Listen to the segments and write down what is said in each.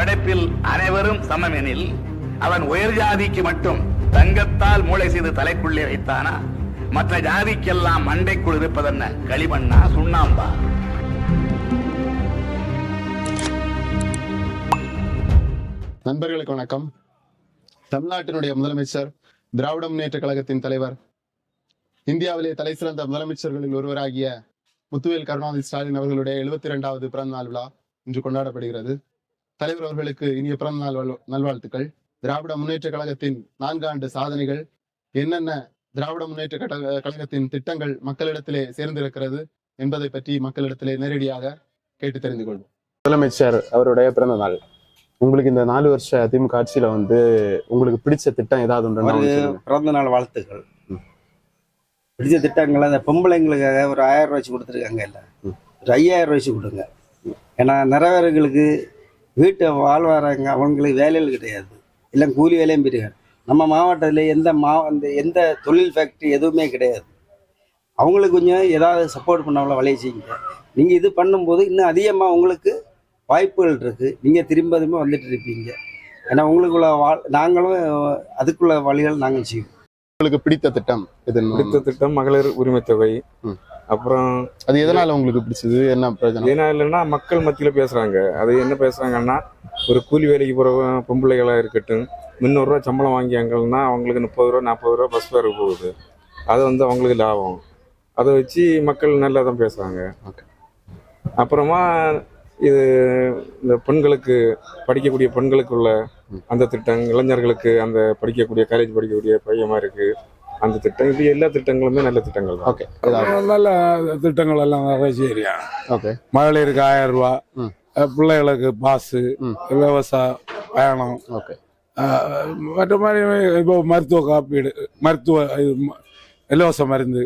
படைப்பில் அனைவரும் சமமெனில் அவன் உயர் ஜாதிக்கு மட்டும் தங்கத்தால் மூளை செய்து தலைக்குள்ளே வைத்தானா? மற்ற ஜாதிக்கெல்லாம் மண்டைக்குள் இருப்பதென்ன? களிமண்ணா, சுண்ணாம்பா? நண்பர்களுக்கு வணக்கம். தமிழ்நாட்டினுடைய முதலமைச்சர், திராவிட முன்னேற்ற கழகத்தின் தலைவர், இந்தியாவிலே தலை சிறந்த முதலமைச்சர்களில் ஒருவராகிய முத்துவேல் கருணாநிதி ஸ்டாலின் அவர்களுடைய 72வது பிறந்த நாள் விழா இன்று கொண்டாடப்படுகிறது. தலைவர் அவர்களுக்கு இனிய பிறந்த நாள் நல்வாழ்த்துக்கள். திராவிட முன்னேற்ற கழகத்தின் 4 ஆண்டு சாதனைகள், என்னென்ன திராவிட முன்னேற்ற கழகத்தின் திட்டங்கள் மக்களிடத்திலே சேர்ந்திருக்கிறது என்பதை பற்றி மக்களிடத்திலே நேரடியாக கேட்டு தெரிந்து கொள்வோம். முதலமைச்சர் அவருடைய பிறந்த நாள், உங்களுக்கு இந்த 4 வருஷ திமுக ஆட்சியில உங்களுக்கு பிடிச்ச திட்டம் ஏதாவது உண்டு? பிறந்த நாள் வாழ்த்துக்கள். பிடிச்ச திட்டங்கள் அந்த பொம்பளைங்களுக்காக ஒரு 1000 ரூபாய் கொடுத்துருக்காங்க, இல்லை ஒரு 5000 ரூபாய் கொடுங்க. ஏன்னா நிறைவேறங்களுக்கு வீட்டை வாழ்வாராங்க, அவங்களுக்கு வேலைகள் கிடையாது, இல்லை கூலி வேலையும் பெறுகிறார். நம்ம மாவட்டத்தில் எந்த தொழில் ஃபேக்ட்ரி எதுவுமே கிடையாது. அவங்களுக்கு கொஞ்சம் ஏதாவது சப்போர்ட் பண்ணவங்கள வழியை செய்யுங்க. நீங்கள் இது பண்ணும்போது இன்னும் அதிகமாக உங்களுக்கு வாய்ப்புகள் இருக்குது. நீங்கள் திரும்பதுமே வந்துட்டு இருப்பீங்க. ஏன்னா உங்களுக்குள்ள நாங்களும் அதுக்குள்ள வழிகள் நாங்கள் செய்வோம். உங்களுக்கு பிடித்த திட்டம் எது? பிடித்த திட்டம் மகளிர் உரிமை தொகை. அப்புறம் அது எதனால உங்களுக்கு பிடிச்சது? என்ன பிரச்சனை? ஏன்னா இல்லைன்னா மக்கள் மத்தியில பேசுறாங்க. அது என்ன பேசுறாங்கன்னா, ஒரு கூலி வேலைக்கு போற பொம்பளைகளா இருக்கட்டும், 300 ரூபா சம்பளம் வாங்கியாங்கன்னா அவங்களுக்கு 30 ரூபா 40 ரூபா பஸ் ஃபேருக்கு போகுது. அது அவங்களுக்கு லாபம். அதை வச்சு மக்கள் நல்லா தான் பேசுறாங்க. அப்புறமா இது இந்த பெண்களுக்கு, படிக்கக்கூடிய பெண்களுக்குள்ள அந்த திட்டம், இளைஞர்களுக்கு அந்த படிக்கக்கூடிய காலேஜ் படிக்கக்கூடிய பையமா இருக்கு அந்த திட்டம். இப்படி எல்லா திட்டங்களுமே நல்ல திட்டங்கள் தான். ஓகே, நல்ல திட்டங்கள் எல்லாம் நிறைய சரியா. ஓகே, மகளிருக்கு 1000 ரூபா, பிள்ளைகளுக்கு பாசு, இலவச பயணம், ஓகே, மற்ற மாதிரி இப்போ மருத்துவ காப்பீடு, மருத்துவ இலவச மருந்து,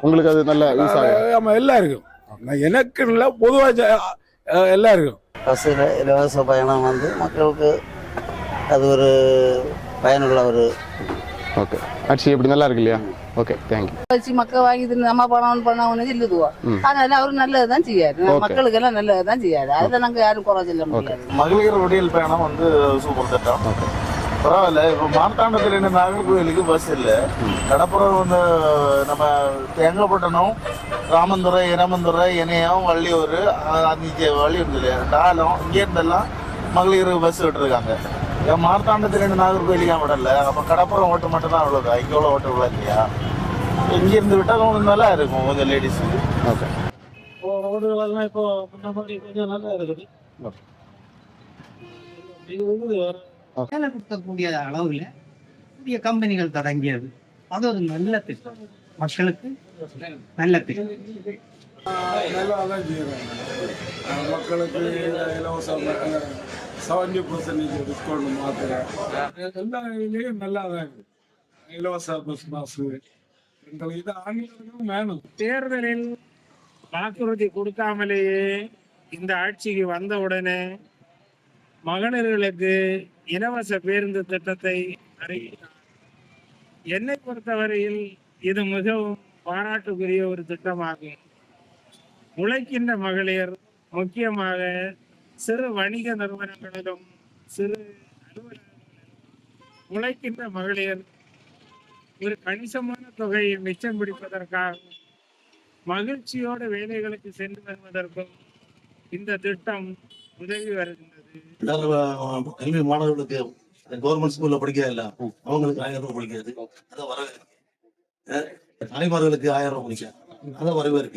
உங்களுக்கு அது நல்ல யூஸ் ஆகும். ஆமாம், எல்லாம் இருக்கும். எனக்கு இல்லை, பொதுவாக எல்லாம் இருக்கும். பஸ்ஸில் இலவச பயணம் மக்களுக்கு அது ஒரு பயனுள்ள ஒரு. ஓகே, ஆட்சி எப்படி நல்லா இருக்கு இல்லையா? Okay, thank you. வச்சு மக்கள் வாங்கி நம்ம பணம் ஒன்று இல்லுதுவோ, அதனால அவரு நல்லதுதான் செய்யாரு, மக்களுக்கு எல்லாம் நல்லதுதான் செய்யாரு. அதுல நாங்க யாரும் குறை சொல்ல முடியாது. மகளிர் விடியல் பயணம் சூப்பர் திட்டம், பரவாயில்ல. இப்போ மார்த்தாண்டத்துல இருந்து நாகர்கோவிலுக்கு பஸ் இல்லை. கடப்புறம் நம்ம தேங்கப்பட்டணம், ராமந்துறை, இனமந்துறை, இணையம், வள்ளியூர், 5 வழி இருந்து இல்லையா, டாலம், இங்கேருந்தெல்லாம் மகளிர் பஸ் விட்டுருக்காங்க. மார்த்தாண்டத்திலிருந்து நாகர்கோவிலுக்கு விடல. அப்போ கடப்புறம் ஓட்டு மட்டும் தான் அவ்வளோதான், இங்கே உள்ள ஓட்டு இவ்வளோ இல்லையா? இங்கேருந்து விட்டால் கொஞ்சம் நல்லா இருக்கும் கொஞ்சம் லேடிஸுக்கு. ஓகே, ரோடுகளெல்லாம் இப்போ முன்ன மாதிரி கொஞ்சம் நல்லா இருக்குது. வேலை கொடுக்கக்கூடிய அளவில் புதிய கம்பெனிகள் தொடங்கியது. அது ஒரு நல்ல திட்டம், மக்களுக்கு நல்ல திட்டம். நல்லா தான் செய்யறாங்க. மக்களுக்கு இலவச 70% டிஸ்கவுண்ட் மாத்திரை எல்லா இதுலேயும் நல்லா தான் இருக்கு. இலவச பஸ் பாசு எங்களுக்கு இது ஆங்கிலம் வேணும். தேர்தலில் வாக்குறுதி கொடுக்காமலேயே இந்த ஆட்சிக்கு வந்த உடனே மகளிர்களுக்கு இலவச பேருந்து திட்டத்தை அறிவித்தார். என்னை பொறுத்தவரையில் இது மிகவும் பாராட்டுக்குரிய ஒரு திட்டமாகும். உழைக்கின்ற மகளிர், முக்கியமாக சிறு வணிக நிறுவனங்களிலும் சிறு அலுவலகங்களிலும் உழைக்கின்ற மகளிர் ஒரு கணிசமான தொகையை மிச்சம் பிடிப்பதற்காகவும் மகிழ்ச்சியோடு வேலைகளுக்கு சென்று வருவதற்கும் இந்த திட்டம் உதவி வருகின்றது. கல்வி மாணவர்களுக்கு கவர்மெண்ட் ஸ்கூல்ல படிக்க இல்ல, அவங்களுக்கு 1000 ரூபாய் படிக்கிறது, அதை வரவேற்க. தாய்மார்களுக்கு 1000 ரூபாய் படிக்க, அதை வரவேற்க.